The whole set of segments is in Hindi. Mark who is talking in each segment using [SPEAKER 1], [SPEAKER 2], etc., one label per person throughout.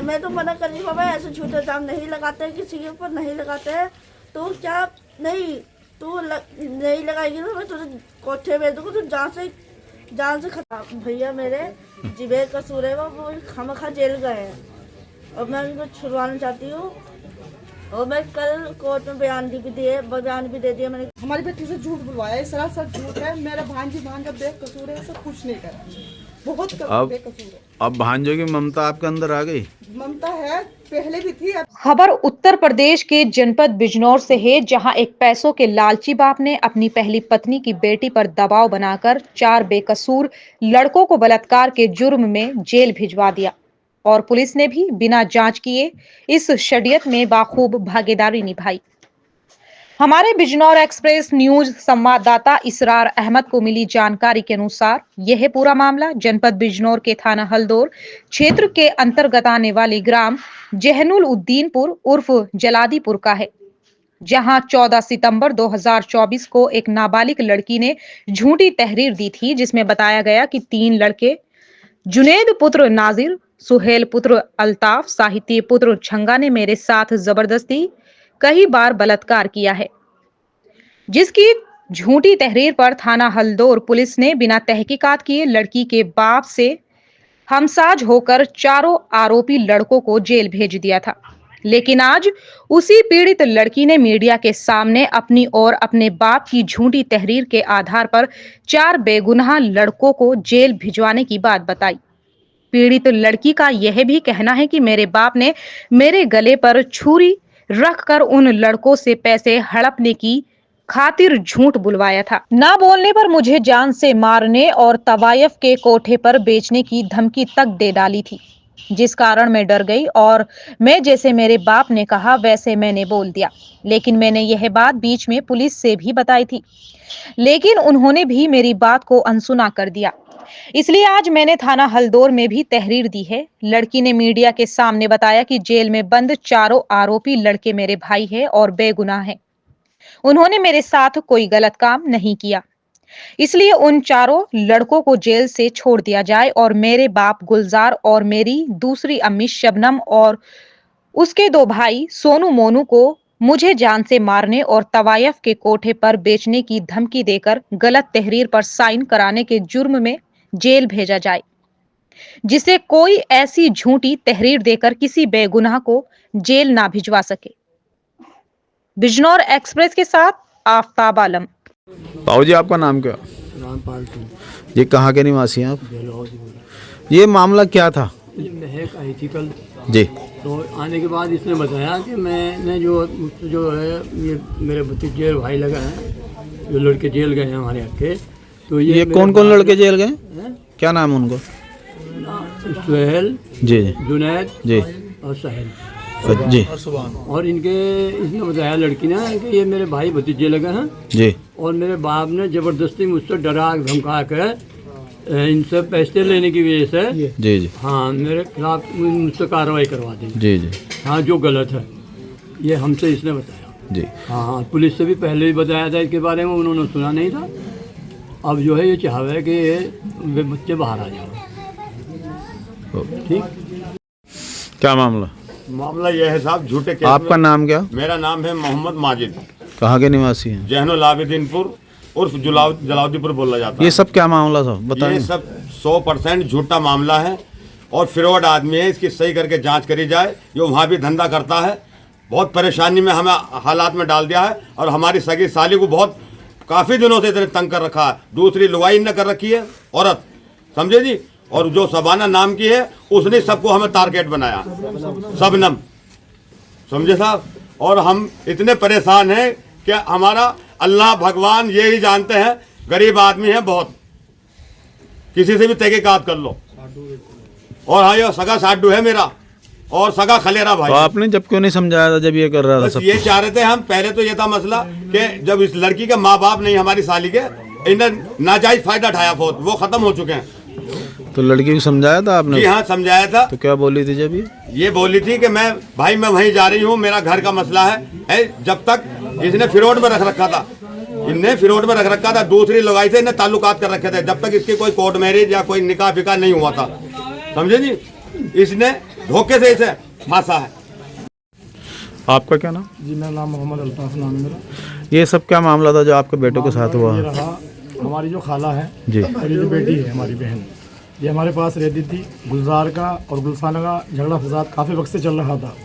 [SPEAKER 1] मैं तो मना कर रही हूँ बाबा, ऐसे झूठे इल्जाम नहीं लगाते, किसी के ऊपर नहीं लगाते हैं। तो क्या नहीं तू नहीं लगाएगी ना, मैं तुझे कोठे भेज दूँगा, तू जान से खत्म। भैया मेरे जिबे कसूर है, वो खामखा जेल गए हैं और मैं उनको छुड़वाना चाहती हूँ। और मैं कल कोर्ट में बयान भी दे दिया मैंने।
[SPEAKER 2] हमारी बेटी से झूठ बुलवाया, सरासर झूठ है। मेरा भांजा बेकसूर है, सब कुछ नहीं करा, बहुत बेकसूर है।
[SPEAKER 3] अब भांजों की ममता आपके अंदर आ गई?
[SPEAKER 2] ममता है, पहले भी थी।
[SPEAKER 4] खबर उत्तर प्रदेश के जनपद बिजनौर से है, जहां एक पैसों के लालची बाप ने अपनी पहली पत्नी की बेटी पर दबाव बनाकर 4 बेकसूर लड़कों को बलात्कार के जुर्म में जेल भिजवा दिया और पुलिस ने भी बिना जांच किए इस षड्यंत्र में बाखूब भागीदारी निभाई। हमारे बिजनौर एक्सप्रेस न्यूज संवाददाता इसरार अहमद को मिली जानकारी के अनुसार यह पूरा मामला जनपद बिजनौर के थाना हल्दौर क्षेत्र के अंतर्गत आने वाली ग्राम जहनुल उद्दीनपुर उर्फ जलादीपुर का है, जहां 14 सितंबर 2024 को एक नाबालिग लड़की ने झूठी तहरीर दी थी, जिसमें बताया गया कि 3 लड़के जुनैद पुत्र नाजिर, सुहेल पुत्र अल्ताफ, साहित्य पुत्र छंगा ने मेरे साथ जबरदस्ती कई बार बलात्कार किया है, जिसकी झूठी तहरीर पर थाना हल्दौर पुलिस ने बिना तहकीकात किए लड़की के बाप से हमसाज होकर चारों आरोपी लड़कों को जेल भेज दिया था। लेकिन आज उसी पीड़ित लड़की ने मीडिया के सामने अपनी और अपने बाप की झूठी तहरीर के आधार पर 4 बेगुनाह लड़कों को जेल भिजवाने की बात बताई। पीड़ित लड़की का यह भी कहना है कि मेरे बाप ने मेरे गले पर छुरी रखकर उन लड़कों से पैसे हड़पने की खातिर झूठ बुलवाया था। ना बोलने पर मुझे जान से मारने और तवायफ के कोठे पर बेचने की धमकी तक दे डाली थी, जिस कारण मैं डर गई और मैं जैसे मेरे बाप ने कहा वैसे मैंने बोल दिया। लेकिन मैंने यह बात बीच में पुलिस से भी बताई थी, लेकिन उन्होंने भी मेरी बात को अनसुना कर दिया। इसलिए आज मैंने थाना हल्दौर में भी तहरीर दी है। लड़की ने मीडिया के सामने बताया कि जेल में बंद चारों आरोपी लड़के मेरे भाई हैं और बेगुनाह हैं। उन्होंने मेरे साथ कोई गलत काम नहीं किया, इसलिए उन चारों लड़कों को जेल से छोड़ दिया जाए और मेरे बाप गुलजार और मेरी दूसरी अम्मी शबनम और उसके 2 भाई सोनू मोनू को मुझे जान से मारने और तवायफ के कोठे पर बेचने की धमकी देकर गलत तहरीर पर साइन कराने के जुर्म में जेल भेजा जाए, जिससे कोई ऐसी झूठी तहरीर देकर किसी बेगुनाह को जेल ना भिजवा सके। बिजनौर एक्सप्रेस के साथ आफताब आलम।
[SPEAKER 3] बाबूजी आपका नाम क्या?
[SPEAKER 5] रामपाल सिंह।
[SPEAKER 3] ये कहाँ के निवासी हैं आप?
[SPEAKER 5] बेलौर।
[SPEAKER 3] ये मामला क्या था?
[SPEAKER 5] महक आई थी कल
[SPEAKER 3] जी।
[SPEAKER 5] तो आने के बाद इसने बताया कि मैंने जो है ये मेरे भतीजे भाई लगा है, जो लड़के जेल गए हैं हमारे यहाँ के। तो ये
[SPEAKER 3] कौन कौन लड़के जेल गए? क्या नाम है उनको?
[SPEAKER 5] सुहेल
[SPEAKER 3] जी
[SPEAKER 5] जुनैद
[SPEAKER 3] जी
[SPEAKER 5] और साहिल
[SPEAKER 3] जी।
[SPEAKER 5] और इसने बताया लड़की ने कि ये मेरे भाई भतीजे लगे हैं
[SPEAKER 3] जी।
[SPEAKER 5] और मेरे बाप ने ज़बरदस्ती मुझसे डरा धमका कर इनसे पैसे लेने की वजह से
[SPEAKER 3] जी जी
[SPEAKER 5] हाँ मेरे खिलाफ मुझसे कार्रवाई करवा दी।
[SPEAKER 3] जी जी।
[SPEAKER 5] हाँ, जो गलत है ये हमसे इसने बताया
[SPEAKER 3] जी।
[SPEAKER 5] हाँ, पुलिस से भी पहले भी बताया था इसके बारे में, उन्होंने सुना नहीं था। अब जो है ये चाहे कि वे बच्चे बाहर आ जाओ। ठीक।
[SPEAKER 3] क्या मामला?
[SPEAKER 6] मामला यह है साहब, झूठे केस
[SPEAKER 3] आपका नाम क्या?
[SPEAKER 6] मेरा नाम है मोहम्मद माजिद।
[SPEAKER 3] कहाँ के निवासी हैं?
[SPEAKER 6] जहनुल आबिदीनपुर उर्फ जलाउद्दीपुर बोला जाता है।
[SPEAKER 3] ये सब क्या मामला था बताइए।
[SPEAKER 6] ये सब 100% झूठा मामला है और फ्रॉड आदमी है, इसकी सही करके जांच करी जाए। ये वहाँ भी धंधा करता है, बहुत परेशानी में हमें हालात में डाल दिया है और हमारी सगी साली को बहुत काफ़ी दिनों से इतने तंग कर रखा है। दूसरी लुगाई ने कर रखी है औरत, समझे जी। और जो शबाना नाम की है उसने सबको हमें टारगेट बनाया, शबनम, समझे साहब। और हम इतने परेशान हैं कि हमारा अल्लाह भगवान ये ही जानते हैं, गरीब आदमी है बहुत, किसी से भी तहकीकात कर लो। और हाँ, ये सगा साडू है मेरा और सगा खलेरा भाई।
[SPEAKER 3] तो आपने जब क्यों नहीं समझाया था जब ये कर रहा था? सब
[SPEAKER 6] ये चाह रहे थे हम, पहले तो ये था मसला कि जब इस लड़की के माँ बाप नहीं हमारी साली के, इन्हें नाजायज फायदा उठाया बहुत, वो खत्म हो चुके हैं।
[SPEAKER 3] तो लड़की को समझाया था आपने?
[SPEAKER 6] जी हाँ, समझाया था।
[SPEAKER 3] तो क्या बोली थी जब
[SPEAKER 6] ये बोली थी कि मैं वहीं जा रही हूँ, मेरा घर का मसला है। जब तक इसने फिरौड में रख रखा था, इनने फिरौड में रख रखा था, दूसरी लगाई से इन्हें ताल्लुकात कर रखे थे, जब तक इसकी कोई कोर्ट मैरिज या कोई निकाह फिका नहीं हुआ था, समझे जी। इसने धोखे से इसे फांसा है।
[SPEAKER 3] आपका क्या नाम?
[SPEAKER 7] जी मेरा नाम मोहम्मद अल्ताफ नाम है मेरा।
[SPEAKER 3] ये सब क्या मामला था जो आपके बेटे के साथ हुआ?
[SPEAKER 7] ये रहा, हमारी जो खाला है
[SPEAKER 3] जी।
[SPEAKER 7] और ये जो बेटी है हमारी बहन, ये हमारे पास रहती थी। गुलजार का और गुलसाना का झगड़ा फसाद काफ़ी वक्त से चल रहा था।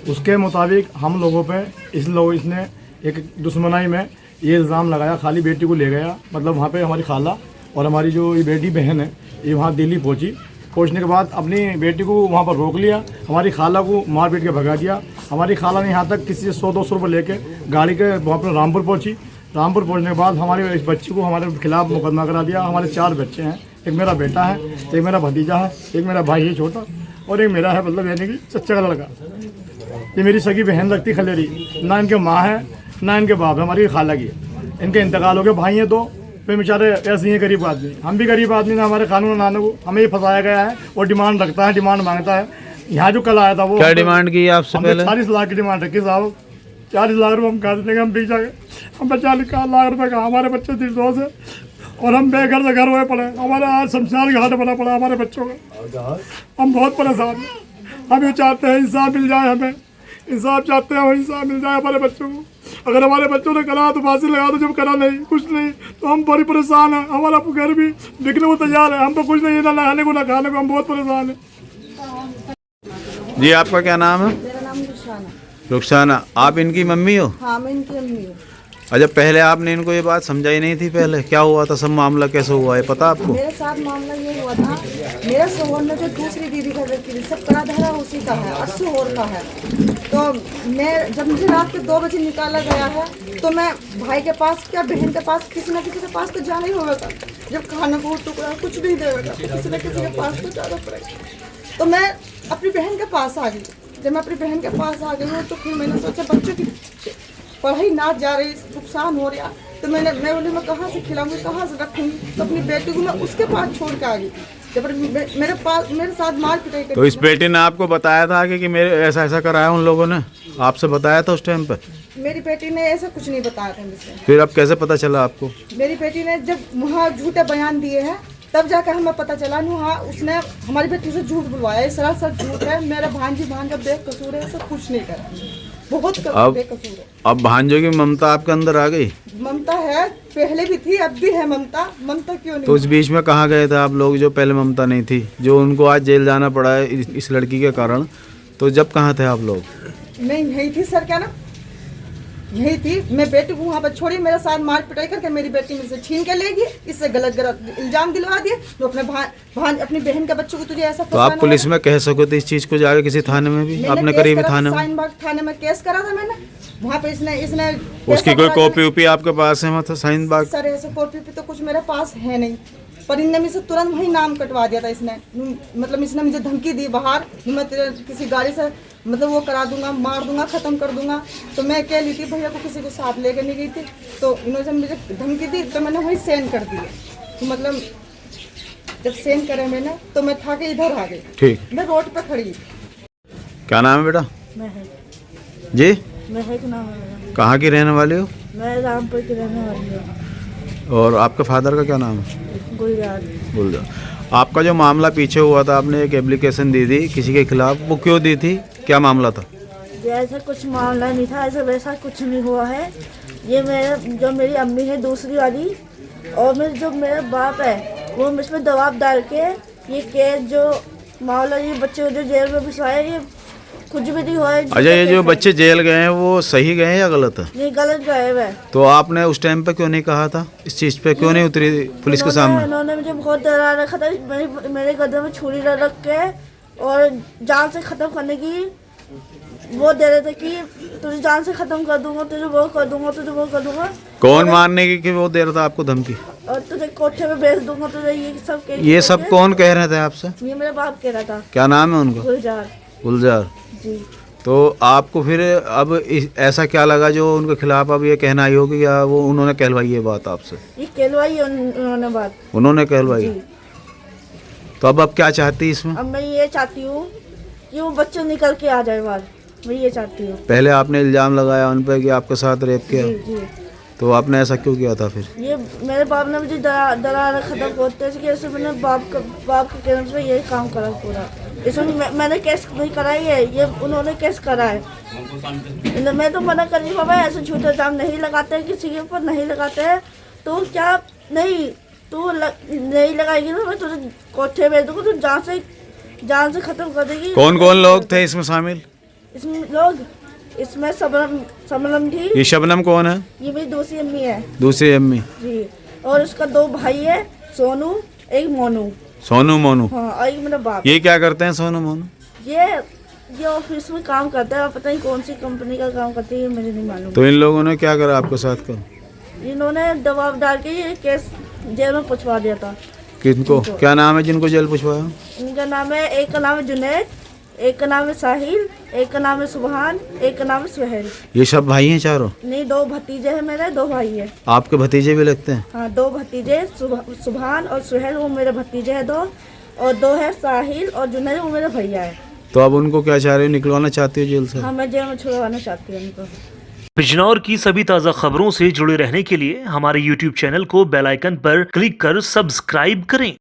[SPEAKER 7] उसके मुताबिक हम लोगों पे इसने एक दुश्मनाई में ये इल्ज़ाम लगाया, खाली बेटी को ले गया। मतलब वहाँ पे हमारी खाला और हमारी जो ये बेटी बहन है ये वहाँ दिल्ली पहुँचने के बाद अपनी बेटी को वहाँ पर रोक लिया। हमारी खाला को मार पीट के भगा दिया। हमारी खाला ने यहाँ तक किसी से 100-200 रुपये लेके गाड़ी के वहाँ पर रामपुर पहुँची। रामपुर पहुँचने के बाद हमारे इस बच्ची को हमारे खिलाफ मुकदमा करा दिया। हमारे 4 बच्चे हैं, एक मेरा बेटा है, एक मेरा भतीजा है, एक मेरा भाई है छोटा, और एक मेरा है, मतलब यानी कि चच्चा का लड़का। ये मेरी सगी बहन लगती खलेरी, ना इनके माँ है ना इनके बाप है, हमारी खाला की। इनके इंतकाल हो गया, भाई हैं 2, वे बेचारे ऐसे ही हैं गरीब आदमी। हम भी गरीब आदमी ना, हमारे कानून नाने को हमें ही फंसाया गया है और डिमांड रखता है, डिमांड मांगता है। यहाँ जो कल आया था वो
[SPEAKER 3] क्या डिमांड की आपसे
[SPEAKER 7] हमने
[SPEAKER 3] पहले?
[SPEAKER 7] 40 लाख की डिमांड रखी साहब। 40 लाख रुपये हम कहा देंगे, हम बिक जाएंगे। हम 40 लाख रुपये का, हमारे बच्चे 3 है और हम बेघर से घर हुए पड़े। हमारे आज शमशान घाट बना पड़ा हमारे बच्चों का। हम बहुत परेशान हैं। हम ये चाहते हैं इंसाफ मिल जाए, हमें इंसाफ चाहते हैं, वो इंसाफ मिल जाए हमारे बच्चों को। अगर हमारे बच्चों ने करा तो फांसी लगा दो, जब करा नहीं, कुछ नहीं, तो हम बड़ी परेशान हैं। हमारा घर भी बिकने को तैयार है, हम तो कुछ नहीं, ना नहाने को ना खाने को, हम बहुत परेशान हैं।
[SPEAKER 3] जी आपका क्या नाम है?
[SPEAKER 1] मेरा नाम रुखसाना।
[SPEAKER 3] रुखसाना, आप इनकी मम्मी हो?
[SPEAKER 1] हाँ, मैं इनकी अम्मी हूँ।
[SPEAKER 3] अच्छा, पहले आपने इनको ये बात समझाई नहीं थी? पहले क्या हुआ था, सब मामला कैसे हुआ है पता आपको?
[SPEAKER 1] मेरे साथ मामला ये हुआ था, मेरा शोहर ने जो दूसरी दीदी का लड़की सब करा धरा उसी का है, 80 और का है। तो मैं जब मुझे रात के 2 बजे निकाला गया है, तो मैं भाई के पास क्या बहन के पास, किसी न किसी के पास तो जाना ही होगा। जब खाना को टुकड़ा कुछ नहीं देगा, किसी न किसी के पास तो जाना पड़ेगा। तो मैं अपनी बहन के पास आ गई। जब मैं अपनी बहन के पास आ गई हूँ तो फिर मैंने सोचा बच्चों की पढ़ाई ना जा रही, नुकसान हो रहा, तो मैं बोली मैं कहाँ से खिलाऊंगी, कहाँ से रखूंगी। तो अपनी बेटी को मैं उसके पास छोड़ के आ गई। जब मेरे साथ मार पिटाई कर।
[SPEAKER 3] तो इस बेटी ने आपको बताया था कि मेरे ऐसा ऐसा कराया उन लोगों ने? आपसे बताया था उस टाइम पर?
[SPEAKER 1] मेरी बेटी ने ऐसा कुछ नहीं बताया था मुझसे।
[SPEAKER 3] फिर अब कैसे पता चला आपको?
[SPEAKER 1] मेरी बेटी ने जब वहाँ झूठे बयान दिए हैं तब जाकर हमें पता चला। हाँ, उसने हमारी बेटी से झूठ बुलवाया, ये सरासर झूठ है। मेरा भांजा बेकसूर है, सब कुछ नहीं करा, बहुत बेकसूर है।
[SPEAKER 3] अब भांजों की ममता आपके अंदर आ गई?
[SPEAKER 1] ममता है, पहले भी थी, अब भी है ममता। ममता क्यों नहीं?
[SPEAKER 3] तो उस बीच में कहाँ गए थे आप लोग, जो पहले ममता नहीं थी, जो उनको आज जेल जाना पड़ा है इस लड़की के कारण? तो जब कहाँ थे आप लोग?
[SPEAKER 1] मैं यही थी सर, क्या ना यही थी। मैं बेटी को वहाँ पर छोड़ी, मेरे साथ मार पिटाई करके मेरी बेटी में से छीन के ले गई। इससे गलत इल्जाम दिलवा दिए। तो अपनी बहन के बच्चों को तुझे ऐसा।
[SPEAKER 3] तो आप पुलिस में कह सको थे इस चीज को जाके किसी थाने में भी, अपने करीबी थाने में?
[SPEAKER 1] साइनबाग थाने में केस करा था मैंने। वहाँ पे इसने
[SPEAKER 3] उसकी कोई कॉपी उपी आपके पास है? मतलब साइनबाग
[SPEAKER 1] सर ऐसे कॉपी तो कुछ मेरे पास है नहीं, पर इनने मुझसे तुरंत वही नाम कटवा दिया था। इसने मतलब इसने मुझे धमकी दी बाहर, मैं तेरे किसी गाड़ी से मतलब वो करा दूंगा, मार दूंगा, ख़त्म कर दूंगा। तो मैं कह ली थी भैया को किसी को साथ लेकर नहीं गई थी। तो इन्होंने जब मुझे धमकी दी तो मैंने वही सेंड कर दिया। तो मतलब जब सेंड करे मैंने तो मैं था के इधर आ गई।
[SPEAKER 3] ठीक,
[SPEAKER 1] मैं रोड पर खड़ी।
[SPEAKER 3] क्या नाम है बेटा?
[SPEAKER 1] महक।
[SPEAKER 3] जी,
[SPEAKER 1] महक नाम है।
[SPEAKER 3] कहाँ की रहने वाली हो?
[SPEAKER 1] मैं रामपुर की रहने वाली हूँ।
[SPEAKER 3] और आपके फादर का क्या नाम है?
[SPEAKER 1] गुलजार।
[SPEAKER 3] गुलजार। आपका जो मामला पीछे हुआ था, आपने एक एप्लीकेशन दी थी किसी के खिलाफ, वो क्यों दी थी, क्या मामला था?
[SPEAKER 1] ऐसा कुछ मामला नहीं था, ऐसा वैसा कुछ नहीं हुआ है। ये मेरी अम्मी है दूसरी वाली, और मेरा बाप है, वो मुझ पर दबाव डाल के ये केस जो मामला, ये बच्चे जो जेल में भिजवाया, ये कुछ भी नहीं हुआ है।
[SPEAKER 3] अच्छा, ये जो बच्चे जेल गए हैं वो सही गए हैं या गलत है?
[SPEAKER 1] नहीं, गलत गए हुए।
[SPEAKER 3] तो आपने उस टाइम पे क्यों नहीं कहा था, इस चीज़ पे क्यों नहीं उतरी पुलिस के सामने?
[SPEAKER 1] इन्होंने मुझे बहुत डरा रखा था, मेरे गले में छुरी रख के और जान से ख़त्म करने की वो दे रहे थे कि तुझे जान से ख़त्म कर दूंगा, तुझे वो कर दूंगा, तुझे वो कर दूंगा।
[SPEAKER 3] कौन मारने की वो दे रहा था आपको धमकी?
[SPEAKER 1] और तुझे कोठे में भेज दूंगा, तुझे
[SPEAKER 3] ये सब कौन कह रहे थे आपसे?
[SPEAKER 1] ये मेरा बाप कह रहा था।
[SPEAKER 3] क्या नाम है उनका?
[SPEAKER 1] गुलजार।
[SPEAKER 3] गुलजार
[SPEAKER 1] जी।
[SPEAKER 3] तो आपको फिर अब ऐसा क्या लगा जो उनके खिलाफ अब ये कहना आई होगी, या वो उन्होंने कहलवाई ये बात आपसे?
[SPEAKER 1] ये कहलवाई उन्होंने बात।
[SPEAKER 3] उन्होंने कहलवाई? तो अब क्या चाहती है इसमें?
[SPEAKER 1] अब मैं ये चाहती हूँ कि वो बच्चे निकल के आ जाए बाहर, मैं ये चाहती हूँ।
[SPEAKER 3] पहले आपने इल्ज़ाम लगाया उन पर कि आपके साथ रेप किया,
[SPEAKER 1] जी।
[SPEAKER 3] तो आपने ऐसा क्यों किया था फिर?
[SPEAKER 1] ये मेरे बाप ने मुझे डरा रखा था बहुत तेज, कि ऐसे मैंने बाप के कहने पे यही काम करा पूरा। इसमें मैंने केस नहीं कराई है, ये उन्होंने केस करा है। मैं तो मना कर रही हूँ बाबा, ऐसे झूठे इल्जाम नहीं लगाते, किसी के ऊपर नहीं लगाते। तो क्या नहीं तू नहीं लगाएगी ना, मैं तुझे कोठे भेज दूँगा, तू जान से खत्म कर देगी।
[SPEAKER 3] कौन कौन लोग थे इसमें शामिल?
[SPEAKER 1] इसमें शबनम थी।
[SPEAKER 3] ये शबनम कौन है?
[SPEAKER 1] ये मेरी दूसरी अम्मी है
[SPEAKER 3] दूसरी अम्मी।
[SPEAKER 1] जी, और उसका 2 भाई है, सोनू एक मोनू।
[SPEAKER 3] सोनू मोनू।
[SPEAKER 1] हाँ, और एक मेरा बाप।
[SPEAKER 3] ये क्या करते हैं सोनू मोनू?
[SPEAKER 1] ये ऑफिस में काम करता है, पता नहीं कौन सी कंपनी का काम करते हैं, मुझे नहीं मालूम।
[SPEAKER 3] तो इन लोगों ने क्या करा आपके साथ का?
[SPEAKER 1] इन्होंने दबाव डाल के ये केस जेल में पहुंचवा दिया था।
[SPEAKER 3] किनको? क्या नाम है जिनको जेल पुछवाया?
[SPEAKER 1] इनका नाम है, एक का नाम है जुनैद, एक का नाम है साहिल, एक का नाम है सुबहान, एक का नाम है सुहेल।
[SPEAKER 3] ये सब भाई हैं चारों?
[SPEAKER 1] नहीं, 2 भतीजे हैं मेरे, 2 भाई है।
[SPEAKER 3] आपके भतीजे भी लगते हैं?
[SPEAKER 1] हाँ, 2 भतीजे, सुबहान और सुहेल वो मेरे भतीजे हैं 2, और 2 है साहिल और जुनैद वो मेरे भैया है।
[SPEAKER 3] तो अब उनको क्या चाह रहे हो, निकलवाना चाहती हो जेल से?
[SPEAKER 1] हाँ, मैं जेल में छुड़वाना चाहती हूँ उनको।
[SPEAKER 8] बिजनौर की सभी ताज़ा खबरों से जुड़े रहने के लिए हमारे YouTube चैनल को बेल आइकन पर क्लिक कर सब्सक्राइब करें।